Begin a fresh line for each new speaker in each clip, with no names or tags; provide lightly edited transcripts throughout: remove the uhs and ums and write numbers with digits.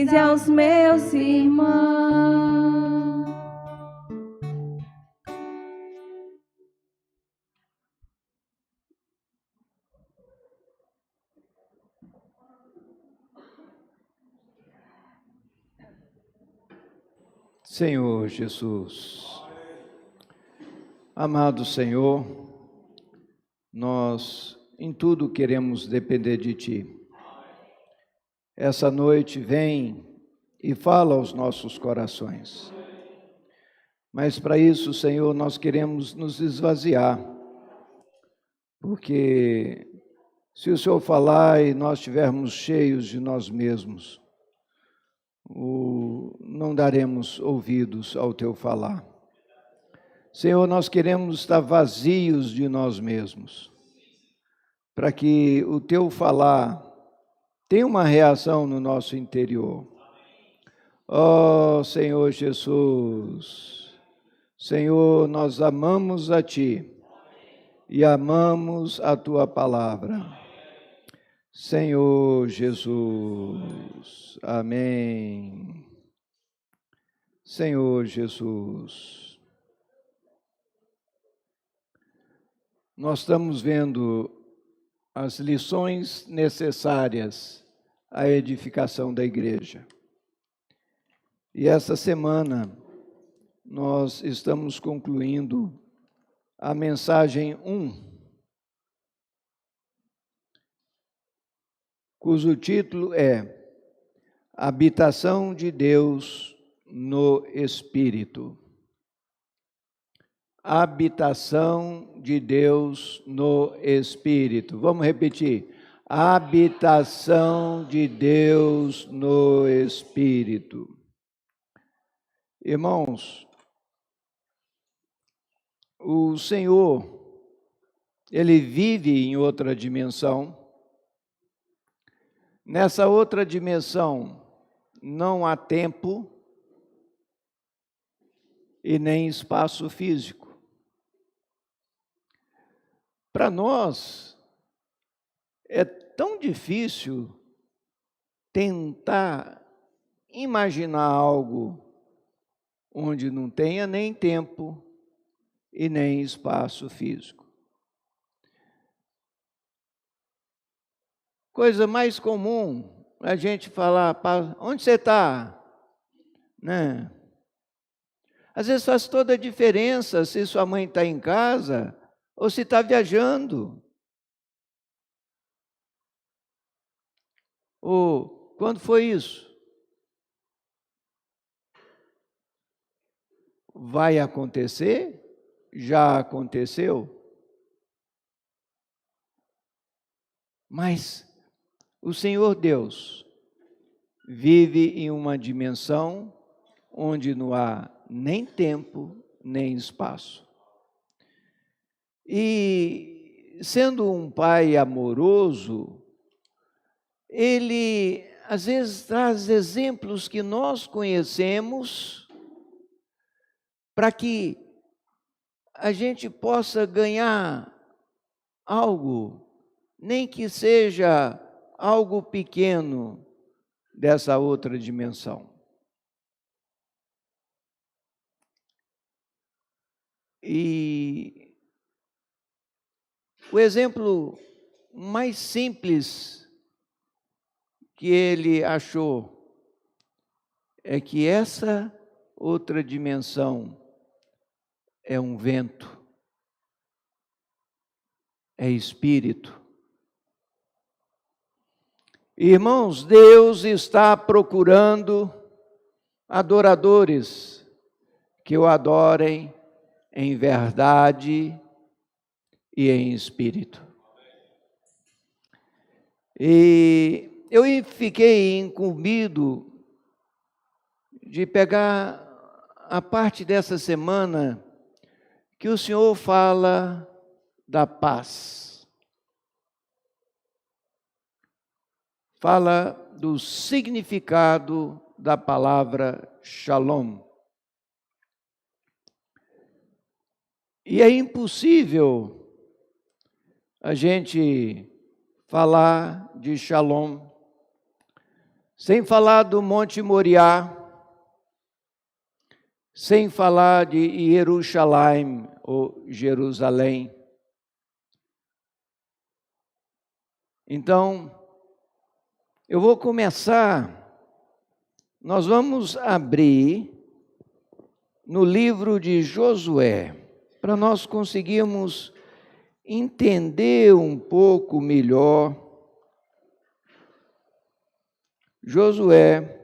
dize aos meus irmãos.
Senhor Jesus, amado Senhor, nós em tudo queremos depender de Ti. Essa noite vem e fala aos nossos corações. Mas para isso, Senhor, nós queremos nos esvaziar, porque se o Senhor falar e nós estivermos cheios de nós mesmos, não daremos ouvidos ao Teu falar. Senhor, nós queremos estar vazios de nós mesmos, para que o Teu falar tenha uma reação no nosso interior. Ó Senhor Jesus, Senhor, nós amamos a Ti e amamos a Tua palavra. Senhor Jesus, amém. Senhor Jesus, nós estamos vendo as lições necessárias à edificação da igreja. E essa semana nós estamos concluindo a mensagem 1, cujo título é Habitação de Deus no Espírito. Habitação de Deus no Espírito. Vamos repetir. Habitação de Deus no Espírito. Irmãos, o Senhor, Ele vive em outra dimensão. Nessa outra dimensão não há tempo e nem espaço físico. Para nós, é tão difícil tentar imaginar algo onde não tenha nem tempo e nem espaço físico. Coisa mais comum a gente falar, onde você está? Né? Às vezes faz toda a diferença se sua mãe está em casa ou se está viajando. Ou quando foi isso? Vai acontecer? Já aconteceu? Mas o Senhor Deus vive em uma dimensão onde não há nem tempo, nem espaço. E, sendo um pai amoroso, Ele, às vezes, traz exemplos que nós conhecemos para que a gente possa ganhar algo, nem que seja algo pequeno dessa outra dimensão. E o exemplo mais simples que ele achou é que essa outra dimensão é um vento, é espírito. Irmãos, Deus está procurando adoradores que o adorem em verdade e em espírito. E eu fiquei incumbido de pegar a parte dessa semana que o Senhor fala da paz. Fala do significado da palavra shalom. E é impossível a gente falar de shalom Sem falar do Monte Moriá, sem falar de Jerusalém ou Jerusalém. Então, eu vou começar, nós vamos abrir no livro de Josué, para nós conseguirmos entender um pouco melhor. Josué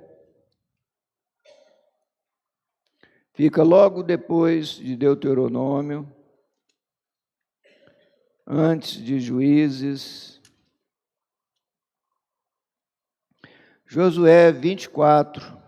fica logo depois de Deuteronômio, antes de Juízes. Josué 24.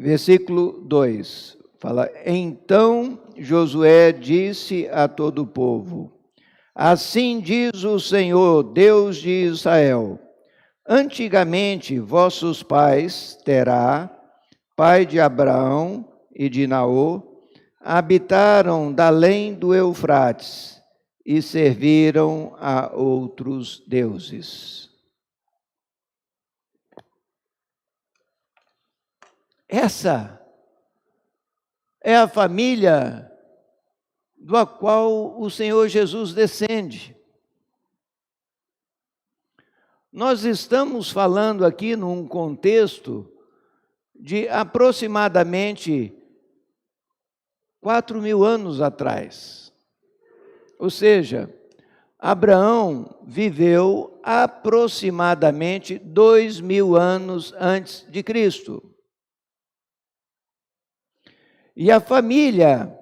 Versículo 2, fala: Então Josué disse a todo o povo: Assim diz o Senhor, Deus de Israel: Antigamente vossos pais, Terá, pai de Abraão e de Naor, habitaram da além do Eufrates e serviram a outros deuses. Essa é a família da qual o Senhor Jesus descende. Nós estamos falando aqui num contexto de aproximadamente 4.000 anos atrás. Ou seja, Abraão viveu aproximadamente 2.000 anos antes de Cristo. E a família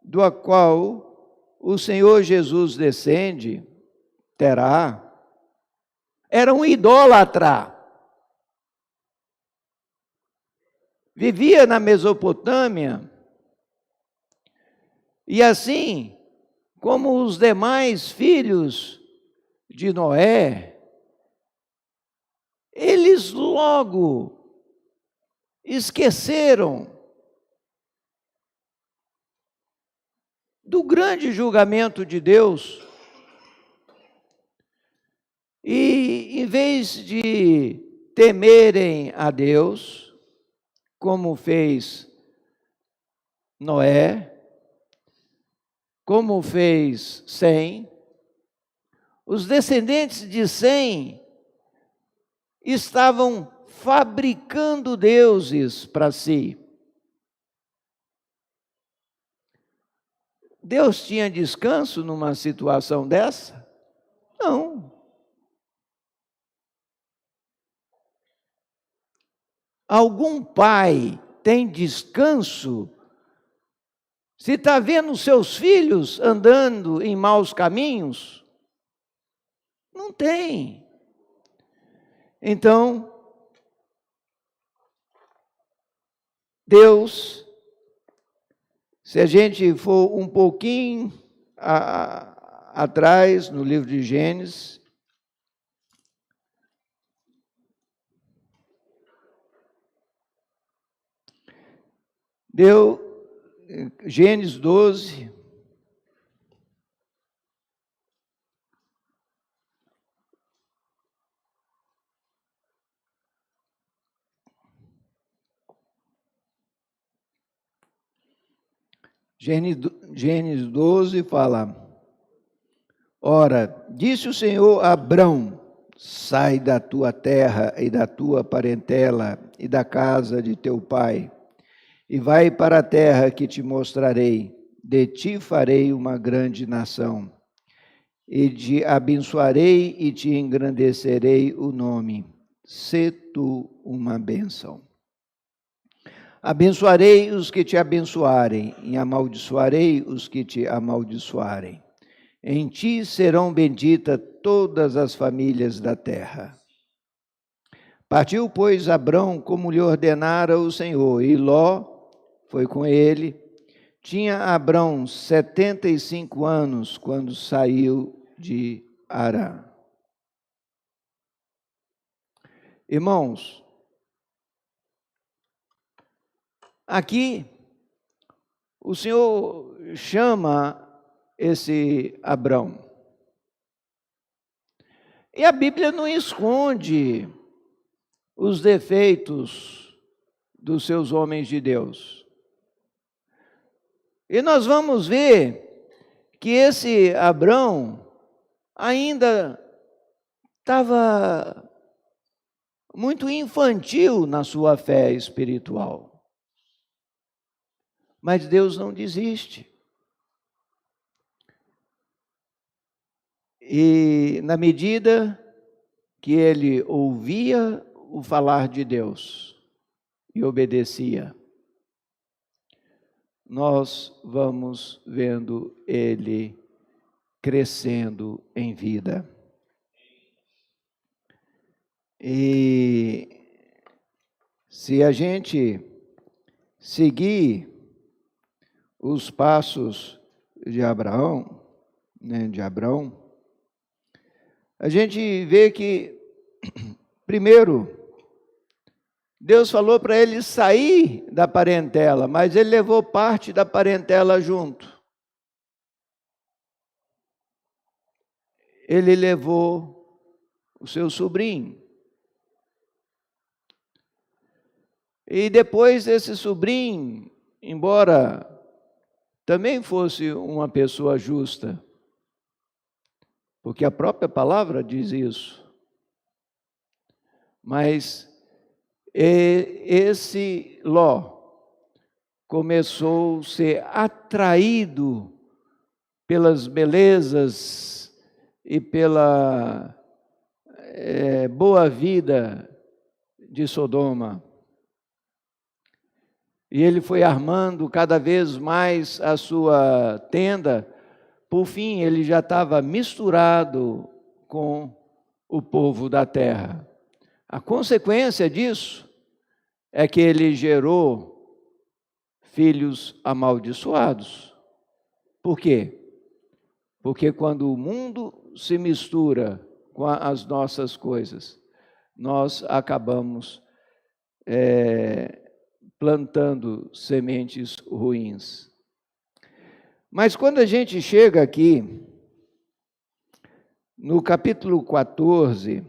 do qual o Senhor Jesus descende, Terá, era um idólatra. Vivia na Mesopotâmia. E assim como os demais filhos de Noé, eles logo esqueceram do grande julgamento de Deus e, em vez de temerem a Deus, como fez Noé, como fez Sem, os descendentes de Sem estavam fabricando deuses para si. Deus tinha descanso numa situação dessa? Não. Algum pai tem descanso se está vendo seus filhos andando em maus caminhos? Não tem. Então, Deus, se a gente for um pouquinho atrás no livro de Gênesis, Gênesis 12, Gênesis 12 fala: Ora, disse o Senhor a Abrão: sai da tua terra e da tua parentela e da casa de teu pai, e vai para a terra que te mostrarei. De ti farei uma grande nação, e te abençoarei e te engrandecerei o nome. Sê tu uma bênção. Abençoarei os que te abençoarem, e amaldiçoarei os que te amaldiçoarem. Em ti serão benditas todas as famílias da terra. Partiu, pois, Abrão como lhe ordenara o Senhor, e Ló foi com ele, Tinha Abrão 75 anos quando saiu de Harã. Irmãos, aqui o Senhor chama esse Abrão. E a Bíblia não esconde os defeitos dos seus homens de Deus. E nós vamos ver que esse Abrão ainda estava muito infantil na sua fé espiritual. Mas Deus não desiste. E na medida que ele ouvia o falar de Deus e obedecia, nós vamos vendo ele crescendo em vida. E se a gente seguir os passos de Abraão, a gente vê que, primeiro, Deus falou para ele sair da parentela, mas ele levou parte da parentela junto. Ele levou o seu sobrinho. E depois esse sobrinho, embora também fosse uma pessoa justa, porque a própria palavra diz isso, mas esse Ló começou a ser atraído pelas belezas e pela boa vida de Sodoma. E ele foi armando cada vez mais a sua tenda. Por fim, ele já estava misturado com o povo da terra. A consequência disso é que ele gerou filhos amaldiçoados. Por quê? Porque quando o mundo se mistura com as nossas coisas, nós acabamos plantando sementes ruins. Mas quando a gente chega aqui, no capítulo 14,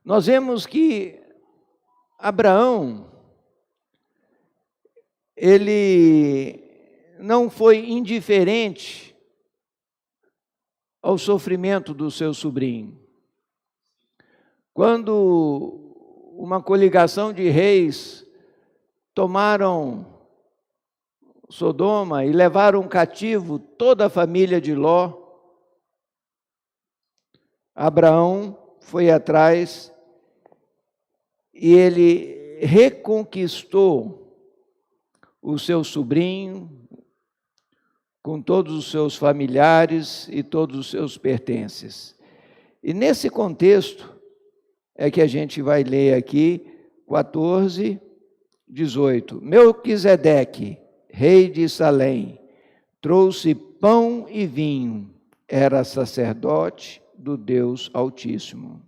nós vemos que Abraão, ele não foi indiferente ao sofrimento do seu sobrinho. Quando uma coligação de reis tomaram Sodoma e levaram cativo toda a família de Ló, Abraão foi atrás e ele reconquistou o seu sobrinho com todos os seus familiares e todos os seus pertences. E nesse contexto é que a gente vai ler aqui 14, 18. Melquisedeque, rei de Salém, trouxe pão e vinho, era sacerdote do Deus Altíssimo.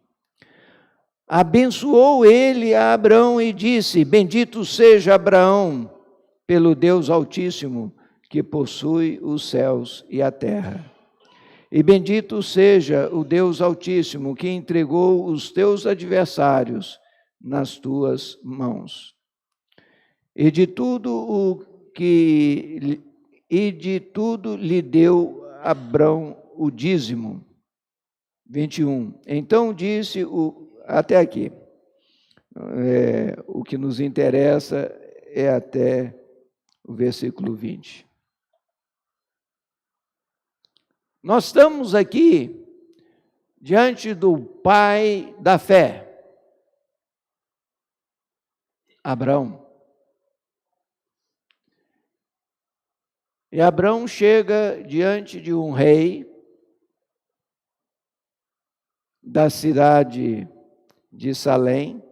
Abençoou ele a Abrão e disse: bendito seja Abraão pelo Deus Altíssimo, que possui os céus e a terra. E bendito seja o Deus Altíssimo, que entregou os teus adversários nas tuas mãos. E de tudo lhe deu Abrão o dízimo. 21. Então disse até aqui. O que nos interessa é até o versículo 20. Nós estamos aqui diante do pai da fé, Abrão. E Abrão chega diante de um rei da cidade de Salém,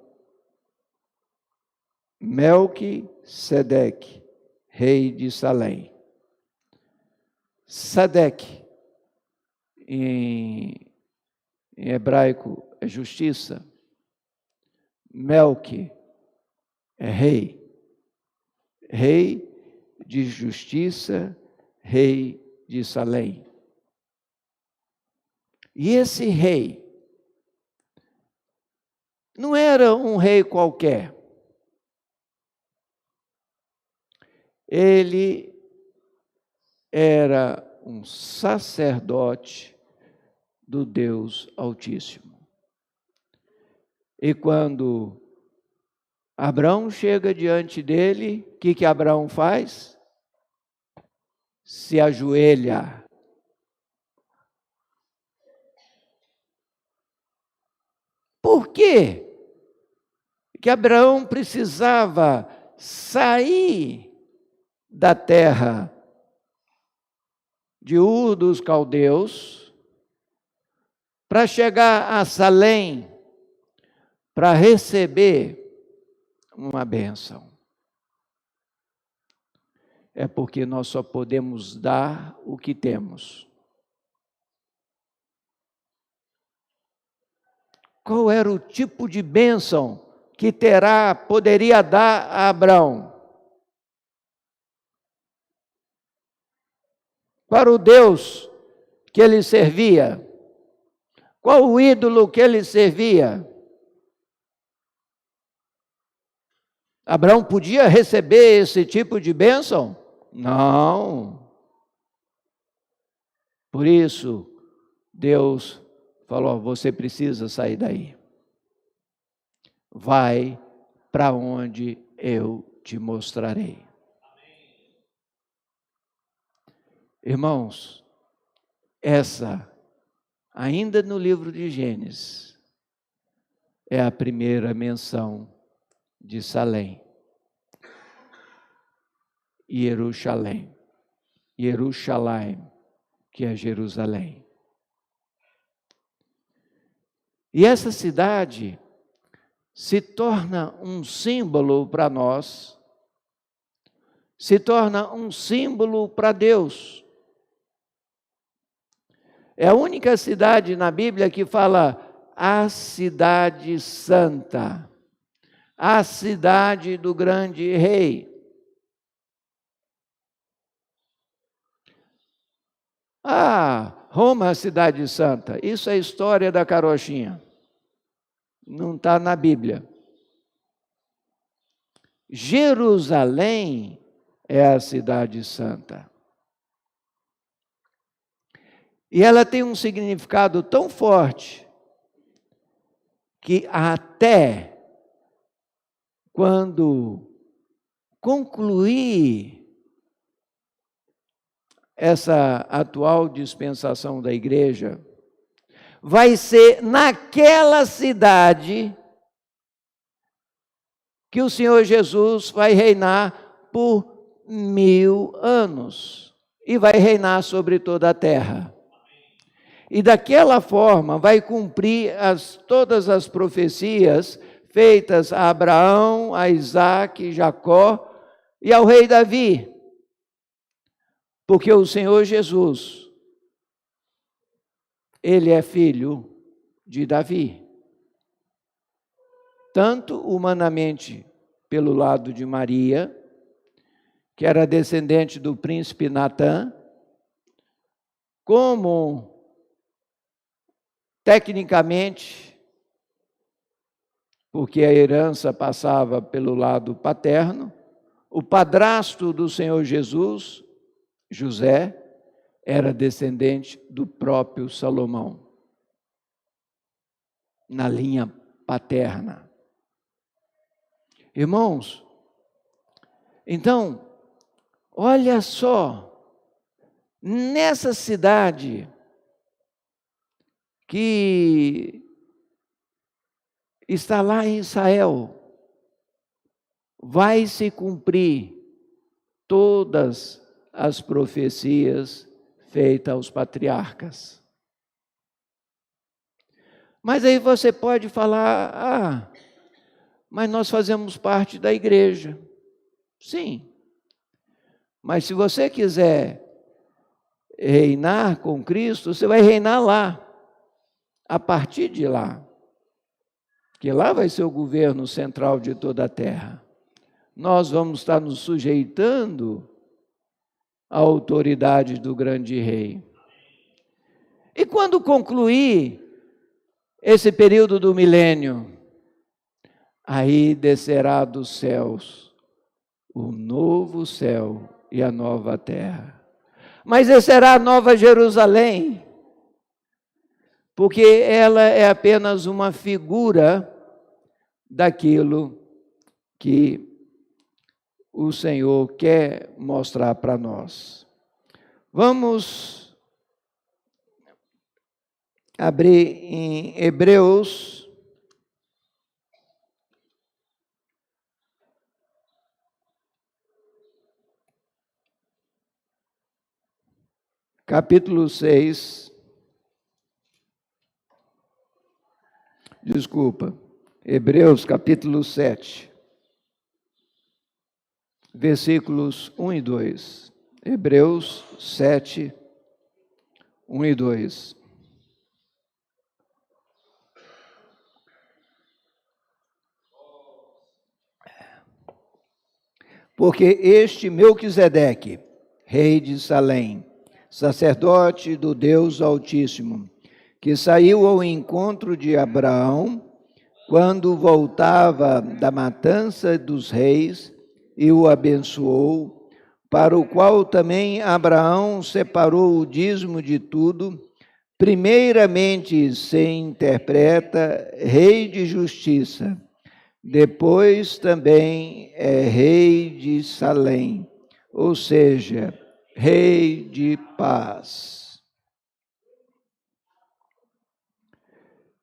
Melquisedeque. Sedeque, rei de Salém. Sedeque, em hebraico, é justiça. Melque é rei. Rei de justiça, rei de Salém. E esse rei não era um rei qualquer. Ele era um sacerdote do Deus Altíssimo. E quando Abraão chega diante dele, o que Abraão faz? Se ajoelha. Por quê? Que Abraão precisava sair da terra de Ur dos Caldeus para chegar a Salém para receber uma bênção. É porque nós só podemos dar o que temos. Qual era o tipo de bênção que poderia dar a Abraão? Para o Deus que ele servia? Qual o ídolo que ele servia? Abraão podia receber esse tipo de bênção? Não. Por isso, Deus falou: você precisa sair daí. Vai para onde eu te mostrarei. Irmãos, essa, ainda no livro de Gênesis, é a primeira menção de Salém. Jerusalém, que é Jerusalém. E essa cidade se torna um símbolo para nós, se torna um símbolo para Deus. É a única cidade na Bíblia que fala a cidade santa, a cidade do grande rei. Roma é a cidade santa. Isso é história da carochinha. Não está na Bíblia. Jerusalém é a cidade santa. E ela tem um significado tão forte que até quando concluir essa atual dispensação da igreja, vai ser naquela cidade que o Senhor Jesus vai reinar por 1000 anos e vai reinar sobre toda a terra. E daquela forma vai cumprir todas as profecias feitas a Abraão, a Isaac, Jacó e ao rei Davi. Porque o Senhor Jesus, ele é filho de Davi. Tanto humanamente pelo lado de Maria, que era descendente do príncipe Natã, como tecnicamente, porque a herança passava pelo lado paterno, o padrasto do Senhor Jesus, José, era descendente do próprio Salomão, na linha paterna. Irmãos, então, olha só, nessa cidade que está lá em Israel, vai se cumprir todas as profecias feitas aos patriarcas. Mas aí você pode falar, mas nós fazemos parte da igreja. Sim. Mas se você quiser reinar com Cristo, você vai reinar lá, a partir de lá. Que lá vai ser o governo central de toda a terra. Nós vamos estar nos sujeitando à autoridade do grande rei. E quando concluir esse período do milênio, aí descerá dos céus o novo céu e a nova terra. Mas descerá a nova Jerusalém, porque ela é apenas uma figura daquilo que o Senhor quer mostrar para nós. Vamos abrir em Hebreus, capítulo 6. Hebreus capítulo 7, versículos 1 e 2. Hebreus 7, 1 e 2. Porque este Melquisedeque, rei de Salém, sacerdote do Deus Altíssimo, que saiu ao encontro de Abraão, quando voltava da matança dos reis, e o abençoou, para o qual também Abraão separou o dízimo de tudo, primeiramente se interpreta rei de justiça, depois também é rei de Salém, ou seja, rei de paz.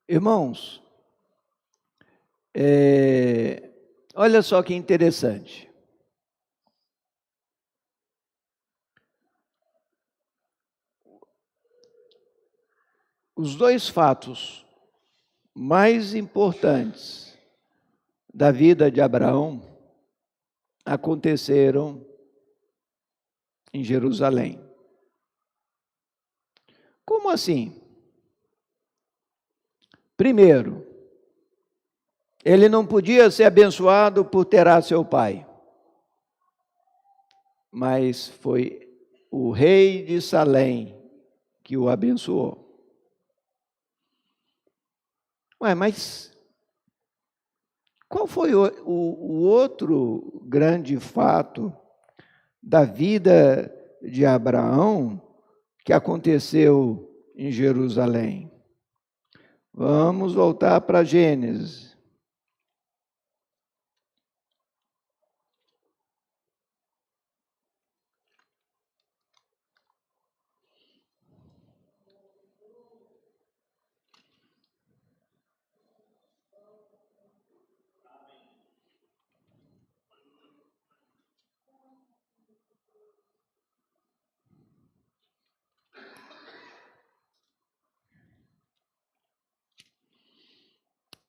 Irmãos, olha só que interessante. Os dois fatos mais importantes da vida de Abraão aconteceram em Jerusalém. Como assim? Primeiro, ele não podia ser abençoado por Terá, seu pai, mas foi o rei de Salém que o abençoou. Mas qual foi o outro grande fato da vida de Abraão que aconteceu em Jerusalém? Vamos voltar para Gênesis.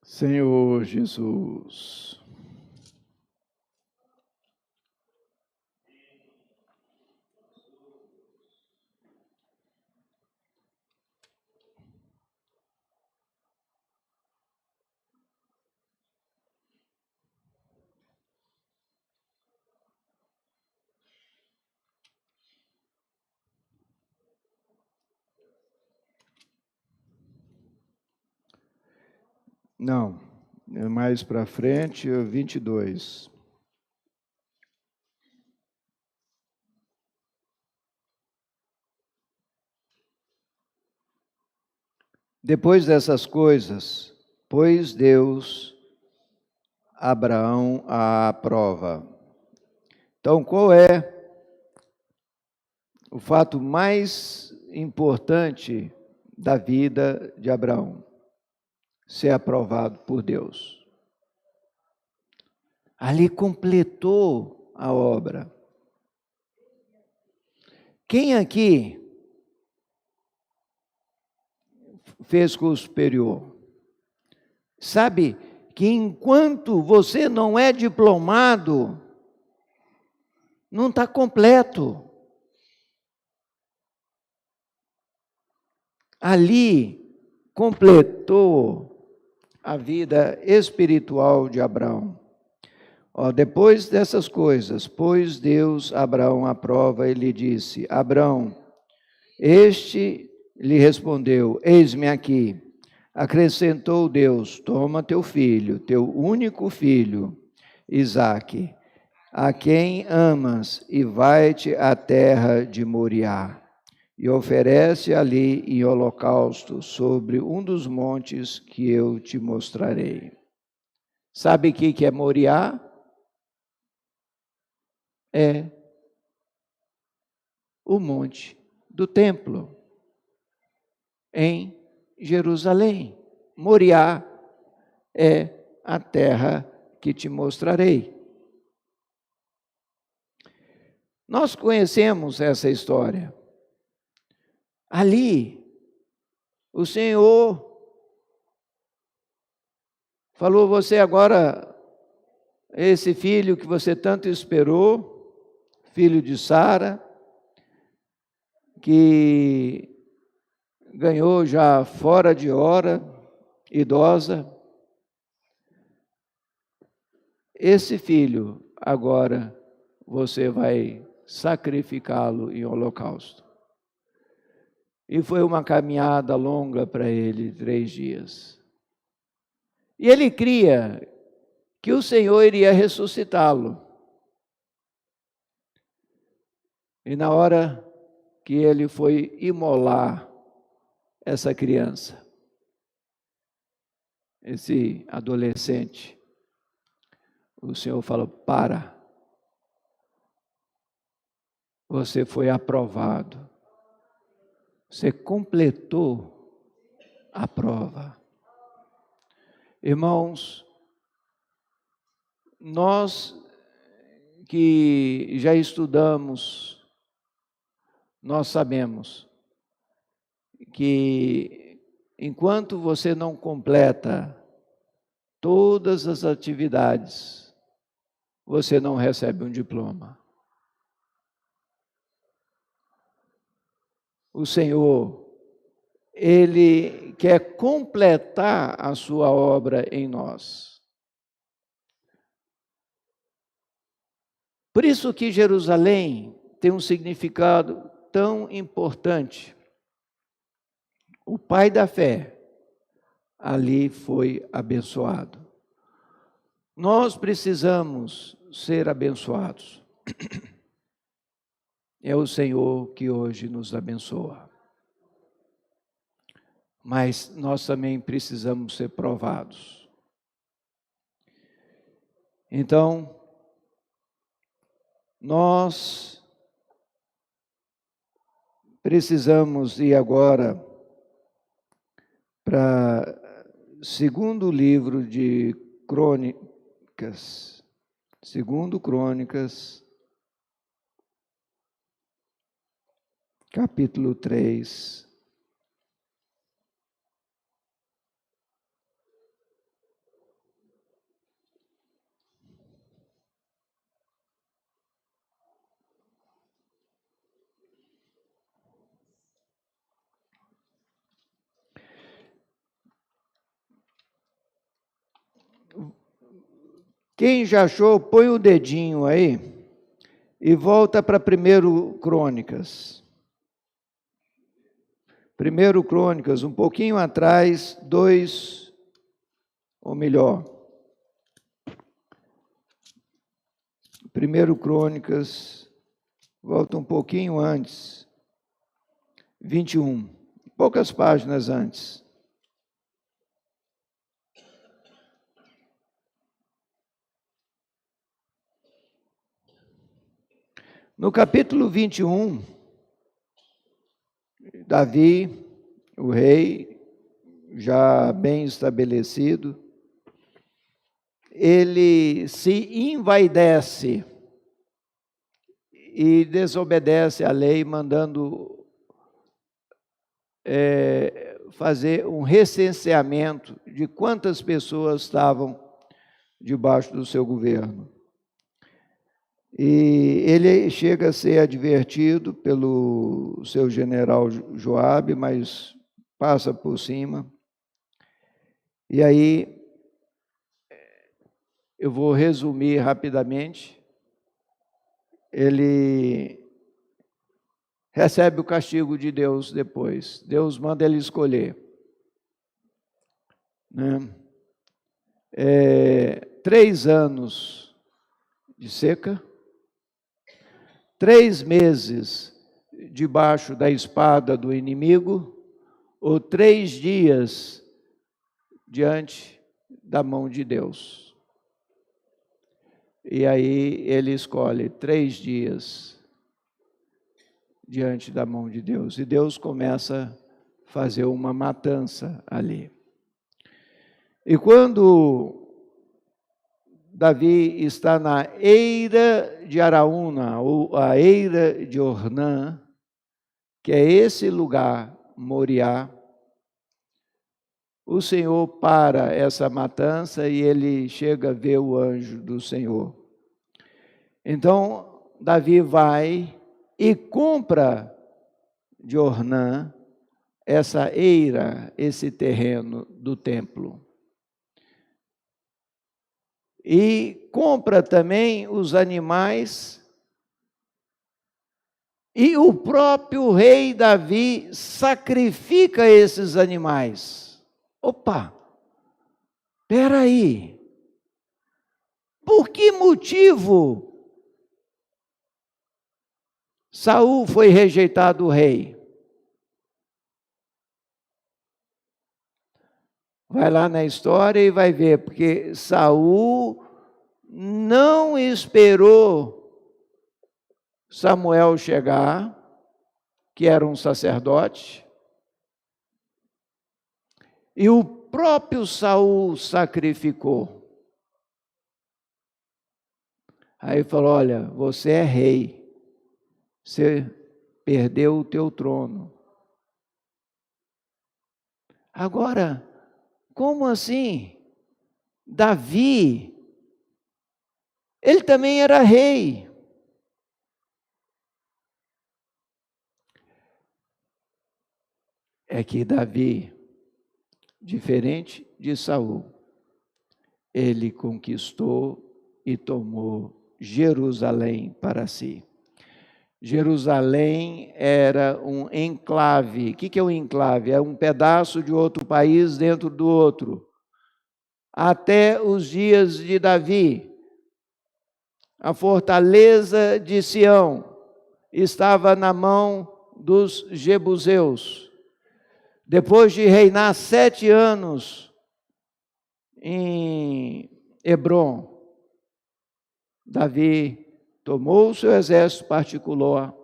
Senhor Jesus. Não, mais para frente, 22. Depois dessas coisas, pôs Deus Abraão à prova. Então, qual é o fato mais importante da vida de Abraão? Ser aprovado por Deus. Ali completou a obra. Quem aqui fez curso superior sabe que enquanto você não é diplomado, Não está completo. Ali completou a vida espiritual de Abraão. Depois dessas coisas, pôs Deus Abraão à prova e lhe disse: Abraão, este lhe respondeu: Eis-me aqui. Acrescentou Deus: Toma teu filho, teu único filho, Isaque, a quem amas, e vai-te à terra de Moriá, e oferece ali em holocausto sobre um dos montes que eu te mostrarei. Sabe o que é Moriá? É o monte do templo em Jerusalém. Moriá é a terra que te mostrarei. Nós conhecemos essa história. Ali, o Senhor falou: você agora, esse filho que você tanto esperou, filho de Sara, que ganhou já fora de hora, idosa, esse filho agora você vai sacrificá-lo em holocausto. E foi uma caminhada longa para ele, 3 dias. E ele cria que o Senhor iria ressuscitá-lo. E na hora que ele foi imolar essa criança, esse adolescente, o Senhor falou: para, você foi aprovado, você completou a prova. Irmãos, nós que já estudamos, nós sabemos que enquanto você não completa todas as atividades, você não recebe um diploma. O Senhor, Ele quer completar a sua obra em nós. Por isso que Jerusalém tem um significado tão importante. O pai da fé ali foi abençoado. Nós precisamos ser abençoados. É o Senhor que hoje nos abençoa. Mas nós também precisamos ser provados. Então, nós precisamos ir agora para segundo livro de Crônicas, segundo Crônicas, capítulo 3. Quem já achou, põe o dedinho aí e volta para 1 Crônicas. 1 Crônicas, um pouquinho atrás, 2, ou melhor. 1 Crônicas, volta um pouquinho antes. 21, poucas páginas antes. No capítulo 21, Davi, o rei, já bem estabelecido, ele se envaidece e desobedece à lei, mandando fazer um recenseamento de quantas pessoas estavam debaixo do seu governo. E ele chega a ser advertido pelo seu general Joabe, mas passa por cima. E aí, eu vou resumir rapidamente. Ele recebe o castigo de Deus depois. Deus manda ele escolher, né? 3 anos de seca, 3 meses debaixo da espada do inimigo, ou 3 dias diante da mão de Deus. E aí ele escolhe 3 dias diante da mão de Deus. E Deus começa a fazer uma matança ali. E quando Davi está na eira de Araúna, ou a eira de Ornã, que é esse lugar, Moriá, o Senhor para essa matança e ele chega a ver o anjo do Senhor. Então, Davi vai e compra de Ornã essa eira, esse terreno do templo. E compra também os animais, e o próprio rei Davi sacrifica esses animais. Opa, espera aí, por que motivo Saul foi rejeitado rei? Vai lá na história e vai ver, porque Saul não esperou Samuel chegar, que era um sacerdote, e o próprio Saul sacrificou. Aí falou: olha, você é rei, você perdeu o teu trono. Agora, como assim? Davi, ele também era rei. É que Davi, diferente de Saul, ele conquistou e tomou Jerusalém para si. Jerusalém era um enclave. O que é um enclave? É um pedaço de outro país dentro do outro. Até os dias de Davi, a fortaleza de Sião estava na mão dos jebuseus. Depois de reinar 7 anos em Hebrom, Davi tomou o seu exército particular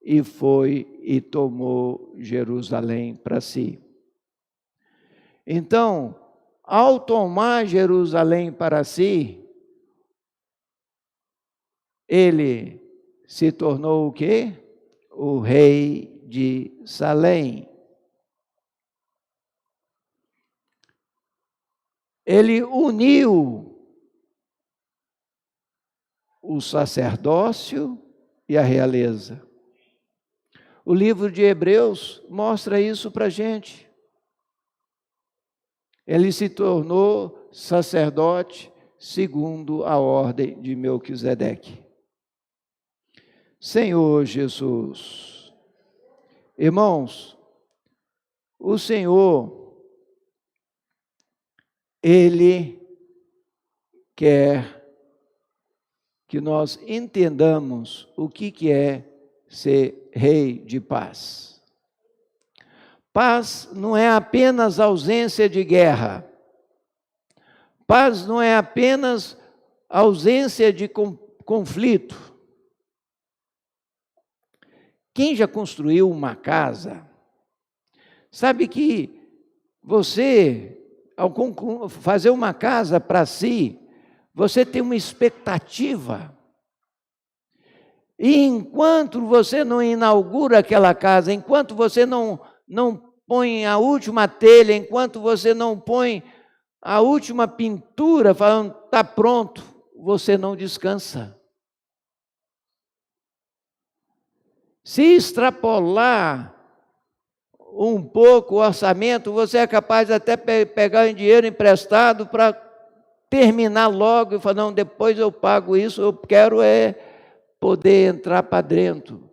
e foi e tomou Jerusalém para si. Então, ao tomar Jerusalém para si, ele se tornou o quê? O rei de Salém. Ele uniu o sacerdócio e a realeza. O livro de Hebreus mostra isso para a gente. Ele se tornou sacerdote segundo a ordem de Melquisedeque. Senhor Jesus, irmãos, o Senhor, Ele quer que nós entendamos o que é ser rei de paz. Paz não é apenas ausência de guerra. Paz não é apenas ausência de conflito. Quem já construiu uma casa, sabe que você, ao fazer uma casa para si, você tem uma expectativa. E enquanto você não inaugura aquela casa, enquanto você não põe a última telha, enquanto você não põe a última pintura, falando, está pronto, você não descansa. Se extrapolar um pouco o orçamento, você é capaz de até pegar dinheiro emprestado para terminar logo e falar, não, depois eu pago isso, eu quero poder entrar para dentro.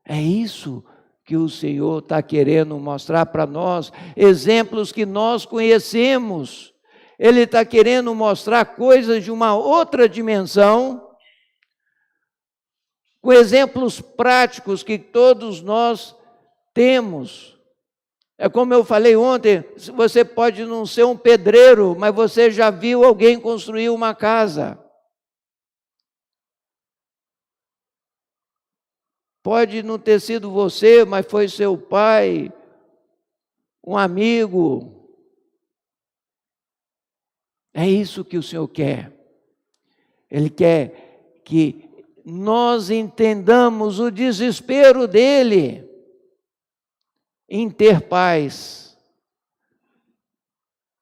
É isso que o Senhor está querendo mostrar para nós, exemplos que nós conhecemos. Ele está querendo mostrar coisas de uma outra dimensão, com exemplos práticos que todos nós temos. É como eu falei ontem, você pode não ser um pedreiro, mas você já viu alguém construir uma casa. Pode não ter sido você, mas foi seu pai, um amigo. É isso que o Senhor quer. Ele quer que nós entendamos o desespero dele em ter paz.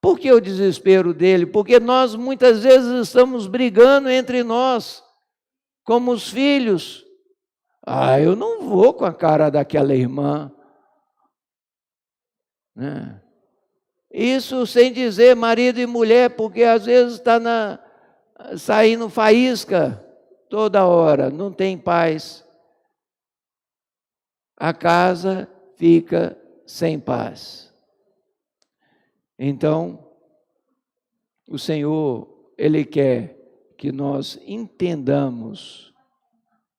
Por que o desespero dele? Porque nós muitas vezes estamos brigando entre nós, como os filhos. Eu não vou com a cara daquela irmã. Né? Isso sem dizer marido e mulher, porque às vezes está saindo faísca toda hora, não tem paz. A casa fica sem paz. Então, o Senhor, Ele quer que nós entendamos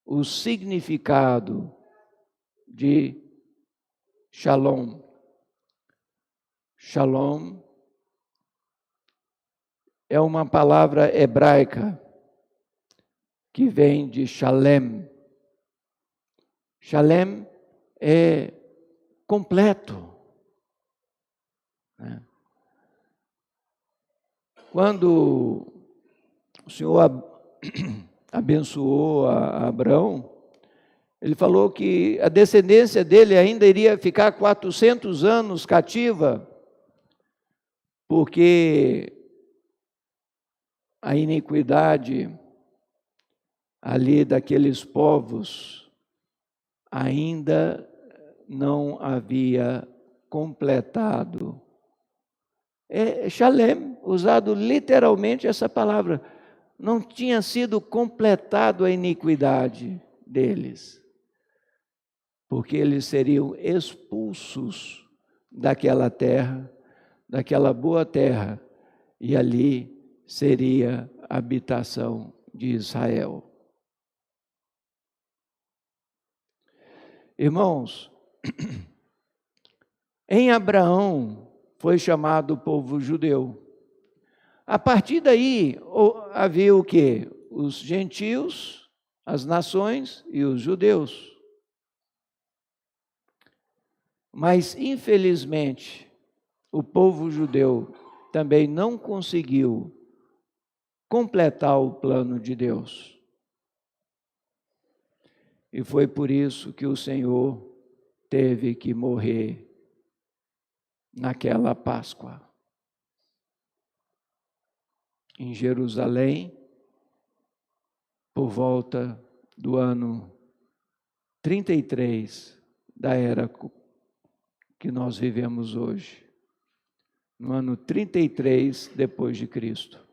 o significado de Shalom. Shalom é uma palavra hebraica que vem de Shalem. Shalem é completo. Quando o Senhor abençoou a Abraão, ele falou que a descendência dele ainda iria ficar 400 anos cativa, porque a iniquidade ali daqueles povos ainda não havia completado. É Shalem, usado literalmente essa palavra. Não tinha sido completado a iniquidade deles, porque eles seriam expulsos daquela terra, daquela boa terra, e ali seria a habitação de Israel. Irmãos, em Abraão foi chamado o povo judeu. A partir daí havia o quê? Os gentios, as nações e os judeus. Mas, infelizmente, o povo judeu também não conseguiu completar o plano de Deus. E foi por isso que o Senhor teve que morrer naquela Páscoa. Em Jerusalém, por volta do ano 33 da era que nós vivemos hoje. No ano 33 depois de Cristo.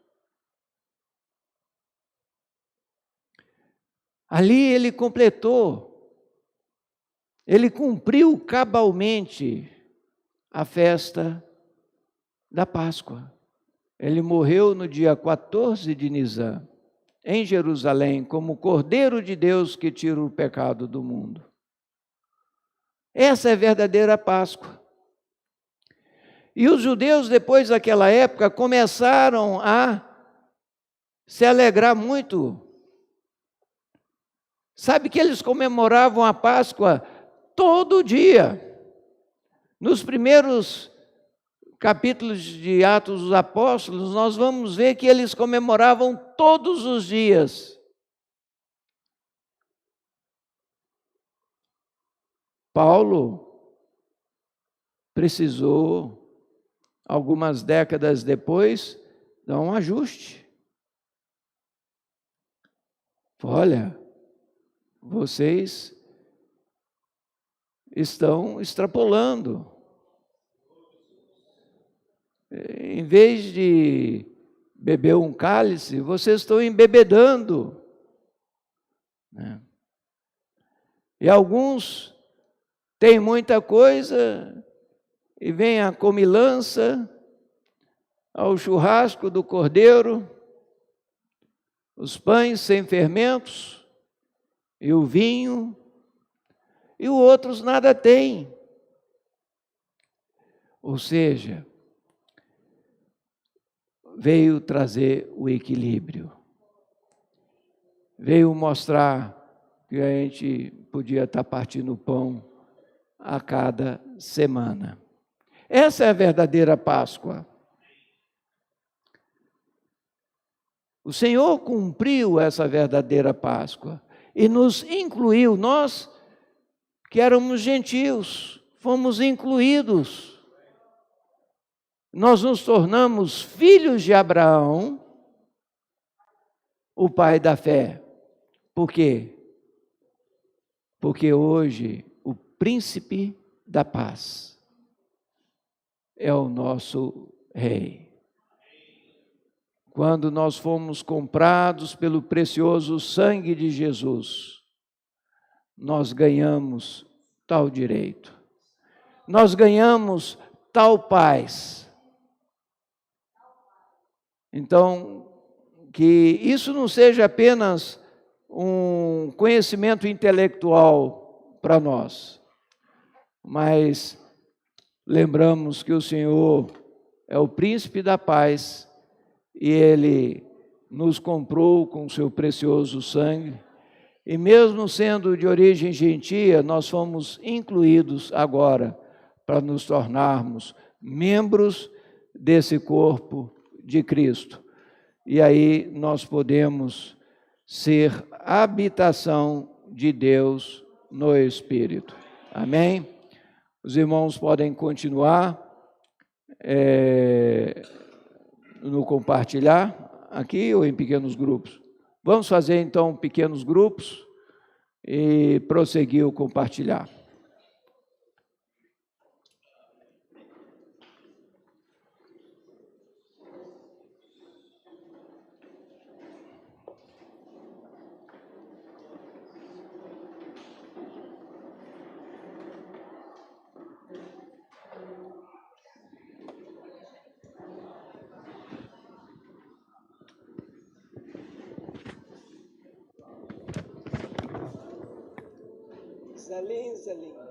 Ali ele completou, ele cumpriu cabalmente a festa da Páscoa. Ele morreu no dia 14 de Nisan, em Jerusalém, como Cordeiro de Deus que tira o pecado do mundo. Essa é a verdadeira Páscoa. E os judeus, depois daquela época, começaram a se alegrar muito. Sabe que eles comemoravam a Páscoa todo dia. Nos primeiros capítulos de Atos dos Apóstolos, nós vamos ver que eles comemoravam todos os dias. Paulo precisou, algumas décadas depois, dar um ajuste. Olha, vocês estão extrapolando. Em vez de beber um cálice, vocês estão embebedando. Né? E alguns têm muita coisa e vem a comilança, ao churrasco do cordeiro, os pães sem fermentos e o vinho, e os outros nada têm. Ou seja, veio trazer o equilíbrio. Veio mostrar que a gente podia estar partindo pão a cada semana. Essa é a verdadeira Páscoa. O Senhor cumpriu essa verdadeira Páscoa e nos incluiu. Nós, que éramos gentios, fomos incluídos. Nós nos tornamos filhos de Abraão, o pai da fé. Por quê? Porque hoje o príncipe da paz é o nosso rei. Quando nós fomos comprados pelo precioso sangue de Jesus, nós ganhamos tal direito, nós ganhamos tal paz. Então, que isso não seja apenas um conhecimento intelectual para nós, mas lembramos que o Senhor é o príncipe da paz e Ele nos comprou com o seu precioso sangue, e mesmo sendo de origem gentia, nós fomos incluídos agora para nos tornarmos membros desse corpo de Cristo. E aí nós podemos ser habitação de Deus no Espírito. Amém? Os irmãos podem continuar no compartilhar aqui ou em pequenos grupos. Vamos fazer então pequenos grupos e prosseguir o compartilhar. Zalim.